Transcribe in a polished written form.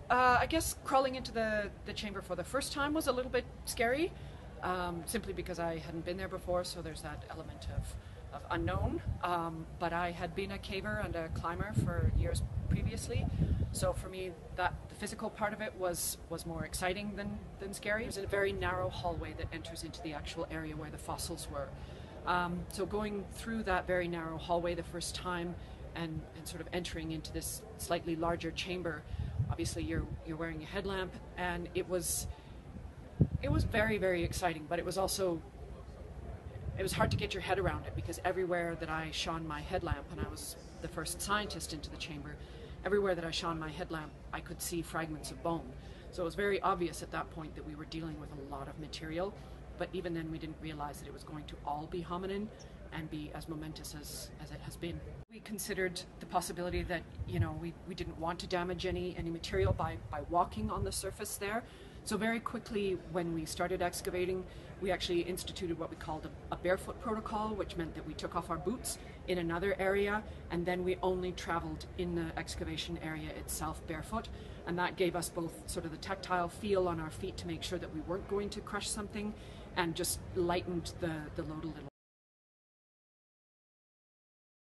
I guess crawling into the chamber for the first time was a little bit scary, simply because I hadn't been there before, so there's that element of unknown. But I had been a caver and a climber for years previously, so for me the physical part of it was more exciting than scary. It was a very narrow hallway that enters into the actual area where the fossils were. So going through that very narrow hallway the first time and sort of entering into this slightly larger chamber, obviously you're wearing a headlamp, and it was very, very exciting, but it was hard to get your head around it, because everywhere that I shone my headlamp, and I was the first scientist into the chamber, everywhere that I shone my headlamp I could see fragments of bone. So it was very obvious at that point that we were dealing with a lot of material, but even then we didn't realize that it was going to all be hominin and be as momentous as it has been. We considered the possibility that, you know, we didn't want to damage any material by walking on the surface there. So very quickly when we started excavating, we actually instituted what we called a barefoot protocol, which meant that we took off our boots in another area, and then we only traveled in the excavation area itself barefoot. And that gave us both sort of the tactile feel on our feet to make sure that we weren't going to crush something, and just lightened the load a little.